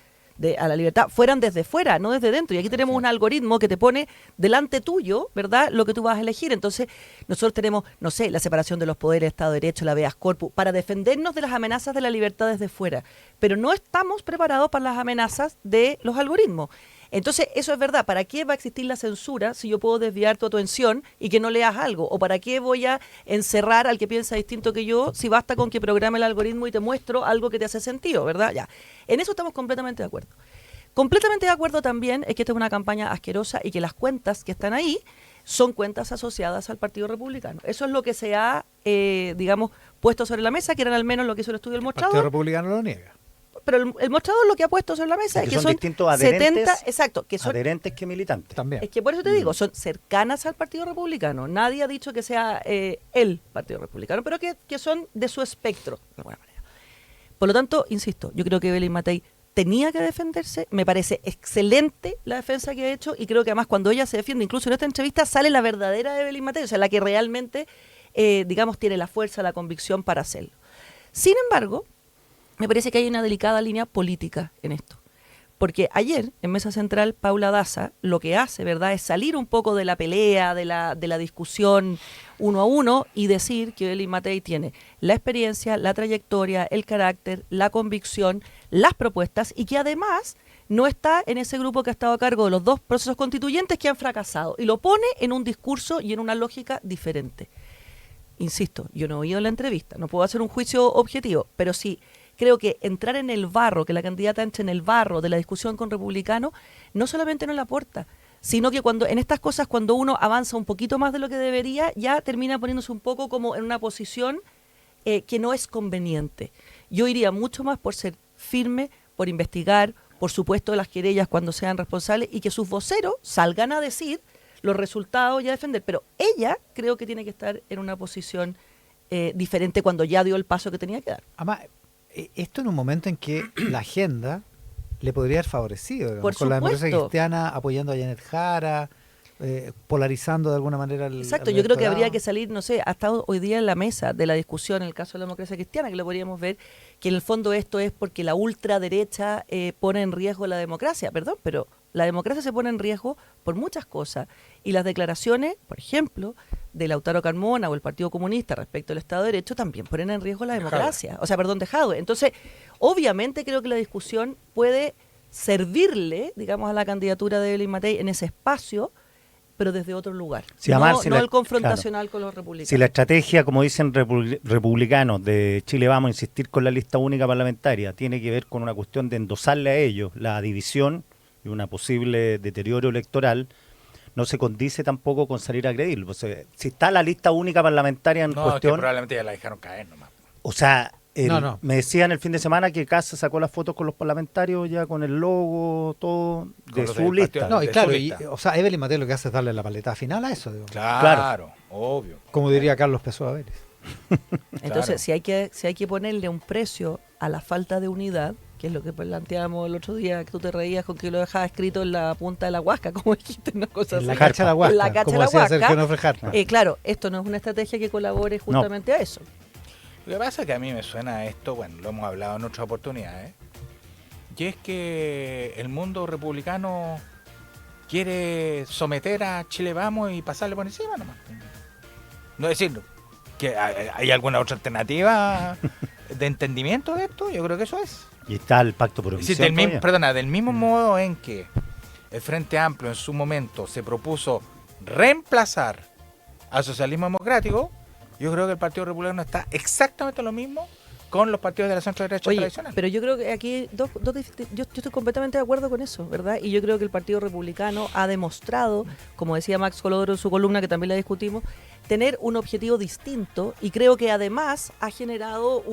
fueran desde fuera, no desde dentro. Y aquí tenemos un algoritmo que te pone delante tuyo, ¿verdad?, lo que tú vas a elegir. Entonces, nosotros tenemos, no sé, la separación de los poderes, Estado de Derecho, la habeas corpus, para defendernos de las amenazas de la libertad desde fuera. Pero no estamos preparados para las amenazas de los algoritmos. Entonces, eso es verdad. ¿Para qué va a existir la censura si yo puedo desviar tu atención y que no leas algo? ¿O para qué voy a encerrar al que piensa distinto que yo si basta con que programe el algoritmo y te muestro algo que te hace sentido, ¿verdad? Ya. En eso estamos completamente de acuerdo. Completamente de acuerdo también es que esta es una campaña asquerosa y que las cuentas que están ahí son cuentas asociadas al Partido Republicano. Eso es lo que se ha, digamos, puesto sobre la mesa, que eran al menos lo que hizo el estudio del mostrador.
El Partido Republicano lo niega.
Pero el mostrador lo que ha puesto sobre la mesa es que son
distintos adherentes,
70, exacto, que son
adherentes que militantes.
También.
Es que por eso te digo, son cercanas al Partido Republicano. Nadie ha dicho que sea el Partido Republicano, pero que son de su espectro, de alguna manera. Por lo tanto, insisto, yo creo que Blin Matei tenía que defenderse. Me parece excelente la defensa que ha hecho y creo que además cuando ella se defiende, incluso en esta entrevista, sale la verdadera de Blin Matei, o sea, la que realmente, digamos, tiene la fuerza, la convicción para hacerlo. Sin embargo, me parece que hay una delicada línea política en esto. Porque ayer, en Mesa Central, Paula Daza lo que hace, ¿verdad?, es salir un poco de la pelea, de la discusión uno a uno y decir que Blin Matei tiene la experiencia, la trayectoria, el carácter, la convicción, las propuestas y que además no está en ese grupo que ha estado a cargo de los 2 procesos constituyentes que han fracasado. Y lo pone en un discurso y en una lógica diferente. Insisto, yo no he oído la entrevista, no puedo hacer un juicio objetivo, pero sí creo que entrar en el barro, que la candidata entre en el barro de la discusión con republicanos, no solamente no la aporta, sino que en estas cosas, cuando uno avanza un poquito más de lo que debería, ya termina poniéndose un poco como en una posición que no es conveniente. Yo iría mucho más por ser firme, por investigar, por supuesto las querellas cuando sean responsables y que sus voceros salgan a decir los resultados y a defender. Pero ella creo que tiene que estar en una posición diferente cuando ya dio el paso que tenía que dar.
Además, esto en un momento en que la agenda le podría haber favorecido, digamos,
Por
con la democracia
supuesto.
cristiana apoyando a Janet Jara, polarizando de alguna manera el
Exacto,
al
yo creo que
electorado.
habría que salir, no sé, ha estado hoy día en la mesa de la discusión en el caso de la democracia cristiana, que lo podríamos ver, que en el fondo esto es porque la ultraderecha pone en riesgo la democracia, perdón, pero la democracia se pone en riesgo por muchas cosas, y las declaraciones, por ejemplo, de Lautaro Carmona o el Partido Comunista respecto al Estado de Derecho también ponen en riesgo la democracia, de Jadwe. Entonces, obviamente creo que la discusión puede servirle, digamos, a la candidatura de Evelyn Matei en ese espacio, pero desde otro lugar.
Sí, Amar,
no
si
no
la-
el confrontacional con los republicanos.
Si la estrategia, como dicen republicanos de Chile Vamos a insistir con la lista única parlamentaria, tiene que ver con una cuestión de endosarle a ellos la división y una posible deterioro electoral, no se condice tampoco con salir a agredirlo. Pues, si está la lista única parlamentaria en
No, es que
cuestión,
probablemente ya la dejaron caer nomás.
o sea,
No.
me decían el fin de semana que Casa sacó las fotos con los parlamentarios ya con el logo, todo de
los
su
del
lista.
partido.
No, y
de
claro,
su
y,
lista.
o sea, Evelyn Matei lo que hace es darle la paleta final a eso, digo.
Claro, obvio.
Como diría Carlos Pessoa Vélez.
Entonces,
Claro.
si hay que ponerle un precio a la falta de unidad, que es lo que planteábamos el otro día, que tú te reías con que lo dejaba escrito en la punta de la huasca, como dijiste, una cosa
En la
así.
cacha de la huasca,
En la cacha
como
de la
decía
huasca.
Sergio Nofre Hartmann.
Claro, esto no es una estrategia que colabore justamente a eso.
Lo que pasa es que a mí me suena esto, bueno, lo hemos hablado en otras oportunidades, y es que el mundo republicano quiere someter a Chile Vamos y pasarle por encima nomás. No decir que hay alguna otra alternativa de entendimiento de esto, yo creo que eso es.
Y está el pacto por
Es decir, del mismo modo en que el Frente Amplio en su momento se propuso reemplazar al socialismo democrático, yo creo que el Partido Republicano está exactamente lo mismo con los partidos de la centro derecha
Oye,
tradicional.
pero yo creo que aquí yo estoy completamente de acuerdo con eso, ¿verdad? Y yo creo que el Partido Republicano ha demostrado, como decía Max Colodoro en su columna, que también la discutimos, tener un objetivo distinto, y creo que además ha generado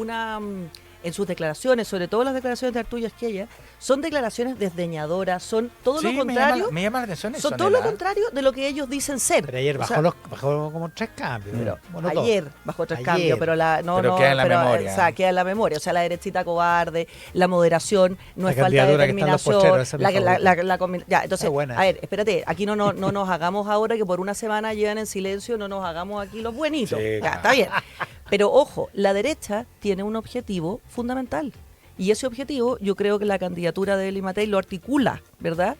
en sus declaraciones, sobre todo las declaraciones de Arturo Esquella, son declaraciones desdeñadoras, son todo
Sí,
lo contrario,
me llama la atención eso.
son todo lo contrario de lo que ellos dicen ser.
Pero ayer
O sea,
bajó como 3 cambios.
pero
Bueno, dos.
ayer bajó 3
Ayer.
cambios, pero
queda en la memoria.
O sea, queda en la memoria. O sea, la derechita cobarde, la moderación, no
La
es falta de
candidatura que está en los
determinación.
pocheros, esa es mi favorita.
Ya, entonces,
Es buena.
a ver, espérate, aquí no nos hagamos ahora que por una semana llevan en silencio, no nos hagamos aquí los buenitos.
Sí,
Ya,
claro.
está bien. Pero ojo, la derecha tiene un objetivo fundamental. Y ese objetivo, yo creo que la candidatura de Evelyn Matei lo articula, ¿verdad?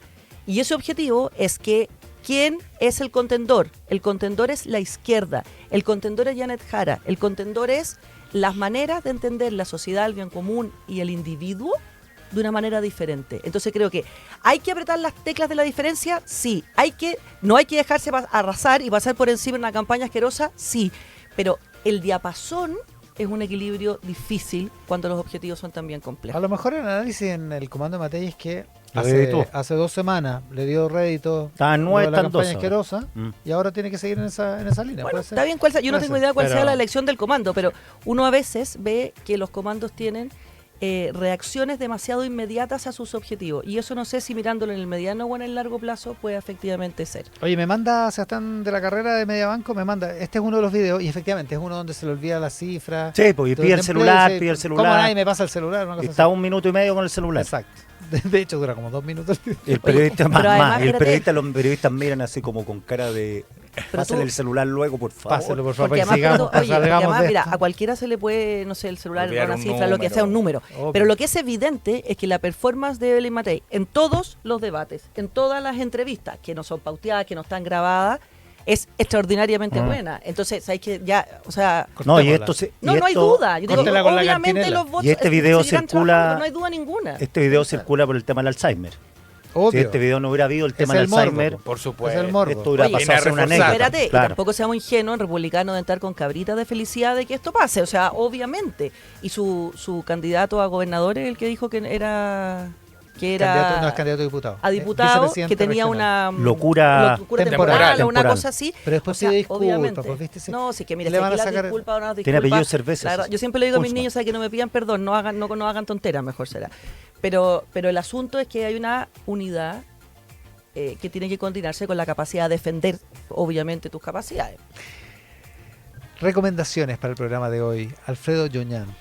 Y ese objetivo es que ¿quién es el contendor? El contendor es la izquierda, el contendor es Janet Jara, el contendor es las maneras de entender la sociedad, el bien común y el individuo de una manera diferente. Entonces creo que hay que apretar las teclas de la diferencia, sí. No hay que dejarse arrasar y pasar por encima en una campaña asquerosa, sí. Pero el diapasón es un equilibrio difícil cuando los objetivos son tan bien complejos.
A lo mejor el análisis en el comando de Matei es que
Lo editó.
hace 2 semanas le dio rédito
Estaban
lo
9,
de la
están 12
campaña asquerosa
Mm.
y ahora tiene que seguir en esa línea.
Bueno,
¿puede ser?
está bien, yo no
Puede
tengo
ser,
idea cuál sea
pero-
la elección del comando, pero uno a veces ve que los comandos tienen reacciones demasiado inmediatas a sus objetivos, y eso no sé si mirándolo en el mediano o en el largo plazo puede efectivamente ser.
Oye, me manda Sebastián de la carrera de Mediabanco, me manda, este es uno de los videos y efectivamente es uno donde se le olvida las cifras.
Sí, pues y
todo
pide el
empleo,
celular,
dice,
pide el
¿cómo
celular.
nadie me pasa el celular? Una
Y
cosa
está
así.
1 minuto y medio con el celular.
Exacto. De hecho dura como 2 minutos.
El periodista
pero además,
los
espérate.
periodistas miran así como con cara de pásenle
tú-
el celular luego, por favor.
Páselo, por favor,
Porque
y
además,
sigamos,
porque
salgamos
además,
de
mira,
esto.
a cualquiera se le puede, no sé, el celular,
Olvidar
una
un
cifra, lo que sea, un número.
Obvio.
Pero lo que es evidente es que la performance de Evelyn Matei en todos los debates, en todas las entrevistas, que no son pauteadas, que no están grabadas, es extraordinariamente buena. Entonces, ¿sabes que ya, o sea,
No, y
Cortémosla.
esto se, y
no hay
esto-
duda. Yo digo,
Córtela con la
obviamente
cantinela.
los votos
Y este video
seguirán
circula-
trabajando, no hay duda ninguna.
Este video circula por el tema del Alzheimer.
Obvio.
Si este video no hubiera habido el tema
Es
del
el morbo,
Alzheimer,
Por
Es
supuesto.
el morbo.
esto hubiera
Oye,
pasado a ser una
viene a
anécdota.
Espérate, y
Claro.
tampoco seamos ingenuos en republicanos de entrar con cabritas de felicidad de que esto pase, o sea, obviamente. Y su candidato a gobernador es el que dijo que era
Candidato, no es candidato a diputado.
a diputado,
Vicepresidente
que tenía
regional.
una
Locura
temporal o una
temporal.
cosa así.
Pero después
O sea,
pide disculpas,
obviamente.
pues, ¿viste? Sí.
No, sí que mira,
Le
si
van
aquí
a
las
sacar-
disculpas o no las
Tiene apellido
disculpas,
Cervezas.
la verdad, yo siempre le digo a mis
Huntsman.
niños, ¿sabes? Que no me pidan perdón, no hagan tonteras, mejor será. Pero el asunto es que hay una unidad que tiene que coordinarse con la capacidad de defender, obviamente, tus capacidades.
Recomendaciones para el programa de hoy. Alfredo Joñán.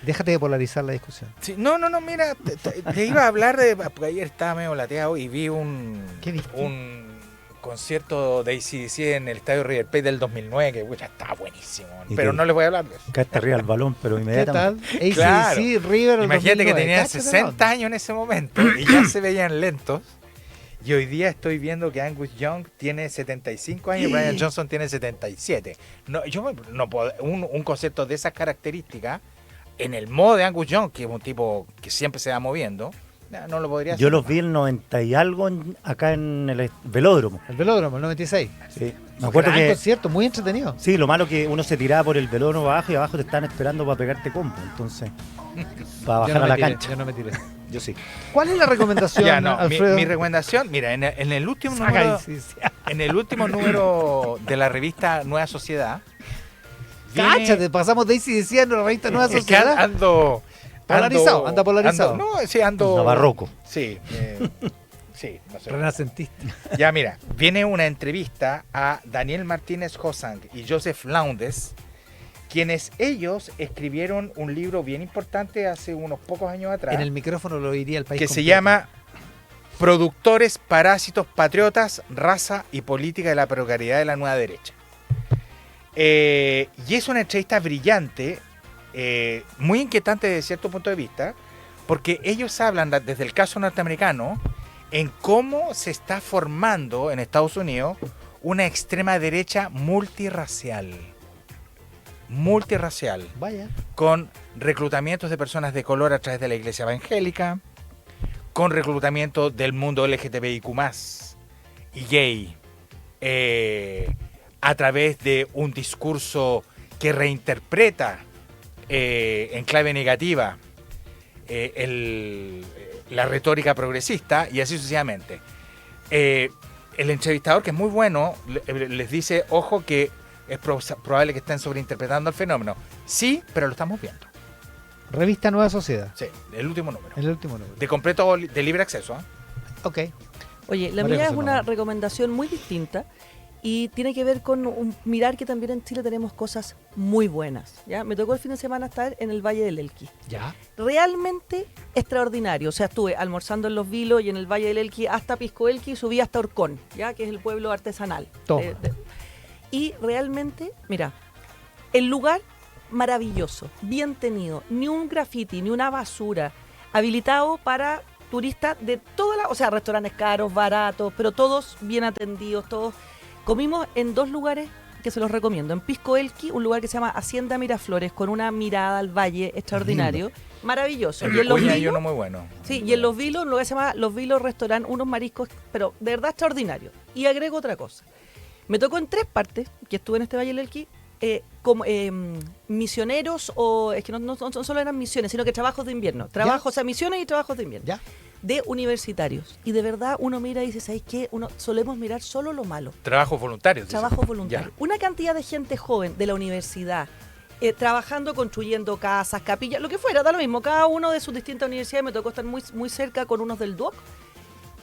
Déjate de polarizar la discusión.
Sí, no, mira, te iba a hablar de... Porque ayer estaba medio lateado y vi un concierto de AC/DC en el Estadio River Plate del 2009, que ya estaba buenísimo, pero no les voy a hablar de eso.
Acá está arriba el balón, pero inmediatamente.
¿Qué tal? AC/DC, River,
Imagínate
2009.
que tenían 60 años en ese momento y ya se veían lentos. Y hoy día estoy viendo que Angus Young tiene 75 años y Brian Johnson tiene 77. No, yo no puedo, un concepto de esas características, en el modo de Angus Young, que es un tipo que siempre se va moviendo, no lo podría hacer.
Yo los vi el 90 y algo acá en el velódromo.
El velódromo, el 96.
Sí. Me acuerdo
Gran
que...
concierto, muy entretenido.
Sí, lo malo que uno se tiraba por el velódromo abajo y abajo te estaban esperando para pegarte combo. Entonces, para bajar a la cancha.
Yo no me tiré.
Yo sí.
¿Cuál es la recomendación,
Ya, no,
Alfredo?
mi recomendación, mira, en el último
Saca
número,
AC/DC.
en el último número de la revista Nueva Sociedad,
Cáchate, pasamos de AC/DC a la revista Nueva
es que
Sociedad.
ando
Polarizado, anda polarizado.
ando
barroco.
Sí, sí, no sé.
Renacentista.
Ya, mira, viene una entrevista a Daniel Martínez Hosang y Joseph Lowndes, quienes ellos escribieron un libro bien importante hace unos pocos años atrás,
En el micrófono lo oiría el país
que se
completo.
llama Productores, Parásitos, Patriotas, Raza y Política de la Precariedad de la Nueva Derecha. Y es una entrevista brillante, muy inquietante desde cierto punto de vista, porque ellos hablan desde el caso norteamericano en cómo se está formando en Estados Unidos una extrema derecha multirracial.
Vaya.
Con reclutamientos de personas de color a través de la iglesia evangélica, con reclutamiento del mundo LGTBIQ+, y gay, a través de un discurso que reinterpreta en clave negativa la retórica progresista, y así sucesivamente. El entrevistador, que es muy bueno, les dice, ojo que es probable que estén sobreinterpretando el fenómeno. Sí, pero lo estamos viendo.
Revista Nueva Sociedad.
Sí, el último número.
El último número.
De completo, de libre acceso.
Ok.
Oye, la
María
mía es
José
una
Manuel.
recomendación muy distinta y tiene que ver con mirar que también en Chile tenemos cosas muy buenas. ¿Ya? Me tocó el fin de semana estar en el Valle del Elqui.
Ya.
Realmente extraordinario. O sea, estuve almorzando en Los Vilos y en el Valle del Elqui hasta Pisco Elqui y subí hasta Orcón, ¿ya? Que es el pueblo artesanal.
Toma.
Y realmente, mira, el lugar maravilloso, bien tenido, ni un graffiti, ni una basura, habilitado para turistas de todas las, o sea, restaurantes caros, baratos, pero todos bien atendidos, todos. Comimos en 2 lugares que se los recomiendo. En Pisco Elqui, un lugar que se llama Hacienda Miraflores, con una mirada al valle extraordinario, maravilloso.
En
Y en Los
Vicuña hay
Vilos,
uno muy bueno.
sí, y en Los Vilos, lo que se llama Los Vilos Restaurant, unos mariscos, pero de verdad extraordinario. Y agrego otra cosa. Me tocó en 3 partes, que estuve en este Valle del Elqui, como misioneros, o es que no solo eran misiones, sino que trabajos de invierno. Trabajos, o sea, misiones y trabajos de invierno.
Ya.
De universitarios. Y de verdad uno mira y dice, ¿sabes qué? Uno solemos mirar solo lo malo.
Trabajos voluntarios. dice.
Trabajos voluntarios. Una cantidad de gente joven de la universidad, trabajando, construyendo casas, capillas, lo que fuera, da lo mismo. Cada uno de sus distintas universidades, me tocó estar muy, muy cerca con unos del DUOC.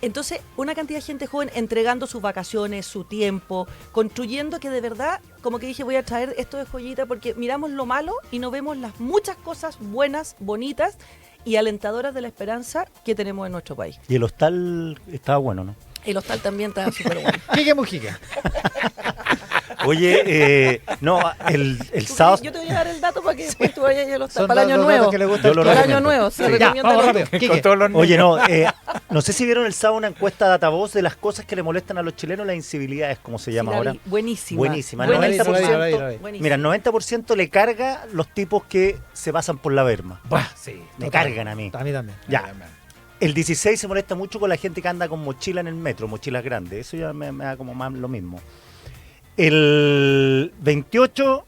Entonces, una cantidad de gente joven entregando sus vacaciones, su tiempo, construyendo, que de verdad, como que dije, voy a traer esto de joyita, porque miramos lo malo y no vemos las muchas cosas buenas, bonitas y alentadoras de la esperanza que tenemos en nuestro país.
Y el hostal estaba bueno, ¿no?
El hostal también está súper bueno.
Quique Mujica.
Oye, no, el sábado...
Yo te voy a dar el dato para que después tú vayas al hostal.
Son
Para el año
los
nuevo.
datos que le gustan.
Yo lo
Para el año
recomiendo.
nuevo, se
Sí.
Ya,
recomienda
vamos
el
rápido.
otro.
Quique.
Con todos los
Oye,
niños.
no sé si vieron el sábado una encuesta Datavoz de las cosas que le molestan a los chilenos, las incivilidades, como se llama
Sí, la
ahora.
vi. Buenísima.
Buenísima.
Buenísima.
90%.
Buenísima.
Mira, el 90% le carga los tipos que se pasan por la berma.
Bah, sí.
Me
total.
cargan a mí.
A mí también.
Ya. El 16 se molesta mucho con la gente que anda con mochila en el metro, mochilas grandes. Eso ya me da como más lo mismo. El 28,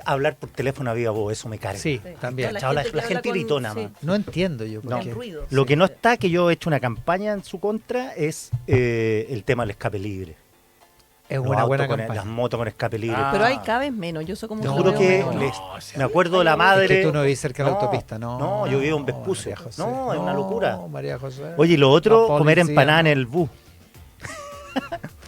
hablar por teléfono a viva voz, eso me carga.
Sí, también.
La
Chao, la
gente que
gente
habla con-
gritona,
sí.
man.
No entiendo yo por
No.
qué.
Con ruido.
Lo
sí.
que no está, que yo he hecho una campaña en su contra, es el tema del escape libre.
Es
Los
una
autos
buena
con
campaña.
las motos con escape libre.
Ah.
Pero hay cada vez menos. Yo soy como
Te
un
juro
veo
que
menos.
me acuerdo de la madre.
Es que tú no vivís cerca de la autopista, ¿no?
No, yo vivo en Vespucio.
María José.
No, es una locura.
María José.
Oye, y lo otro,
La
comer
policía,
empanada en
¿no?
el bus.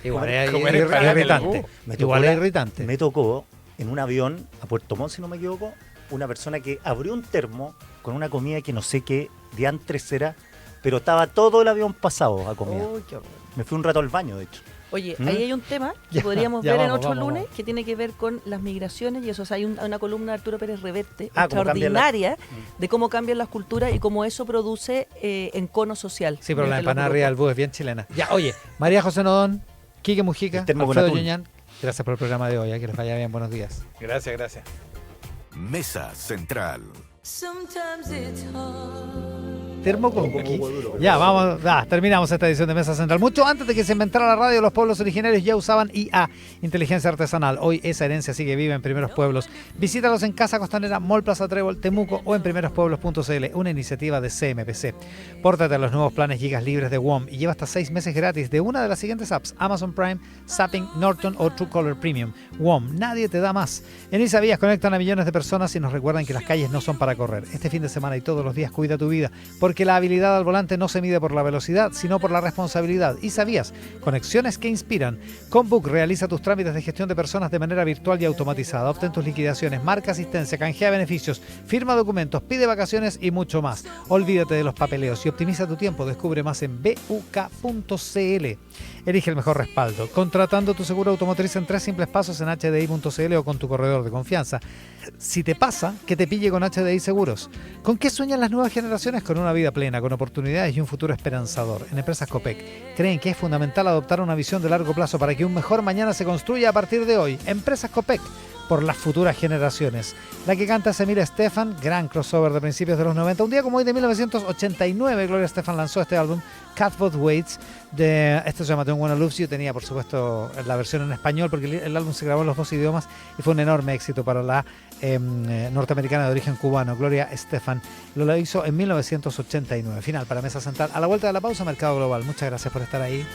Igual es
comer empanada
irritante. Igual es irritante.
Me tocó en un avión a Puerto Montt, si no me equivoco, una persona que abrió un termo con una comida que no sé qué diantres era, pero estaba todo el avión pasado a comida.
Uy, qué horror.
Me fui un rato al baño, de hecho.
Oye, ahí hay un tema que podríamos ver en otro lunes que tiene que ver con las migraciones y eso. O sea, hay una columna de Arturo Pérez Reverte extraordinaria de cómo cambian las culturas y cómo eso produce encono social.
Sí, pero la empanada arriba del bus es bien chilena. Ya, oye, María José Nodón, Quique Mujica, Alfredo Ñuñán, gracias por el programa de hoy. Que les vaya bien, buenos días.
Gracias, gracias.
Mesa Central.
Termo con cookie. Ya, vamos, terminamos esta edición de Mesa Central. Mucho antes de que se inventara la radio, los pueblos originarios ya usaban IA, inteligencia artesanal. Hoy esa herencia sigue viva en Primeros Pueblos. Visítalos en Casa Costanera, Mall Plaza Trébol, Temuco o en primerospueblos.cl, una iniciativa de CMPC. Pórtate a los nuevos planes gigas libres de WOM y lleva hasta 6 meses gratis de una de las siguientes apps: Amazon Prime, Zapping, Norton o Truecaller Premium. WOM, nadie te da más. En Isavías conectan a millones de personas y nos recuerdan que las calles no son para correr. Este fin de semana y todos los días cuida tu vida, porque la habilidad al volante no se mide por la velocidad, sino por la responsabilidad. Y sabías, conexiones que inspiran. Con Book realiza tus trámites de gestión de personas de manera virtual y automatizada. Obtén tus liquidaciones, marca asistencia, canjea beneficios, firma documentos, pide vacaciones y mucho más. Olvídate de los papeleos y optimiza tu tiempo. Descubre más en buk.cl. Elige el mejor respaldo, contratando tu seguro automotriz en 3 simples pasos en hdi.cl o con tu corredor de confianza. Si te pasa, que te pille con HDI Seguros. ¿Con qué sueñan las nuevas generaciones? Con una vida plena, con oportunidades y un futuro esperanzador. En Empresas Copec creen que es fundamental adoptar una visión de largo plazo para que un mejor mañana se construya a partir de hoy. Empresas Copec, por las futuras generaciones. La que canta es Emilia Estefan, gran crossover de principios de los 90. Un día como hoy de 1989, Gloria Estefan lanzó este álbum, Cat Both Ways. Esto se llama Don't Wanna Lose You. Tenía, por supuesto, la versión en español porque el álbum se grabó en los 2 idiomas y fue un enorme éxito para la norteamericana de origen cubano, Gloria Estefan. Lo hizo en 1989. Final para Mesa Central. A la vuelta de la pausa, Mercado Global. Muchas gracias por estar ahí.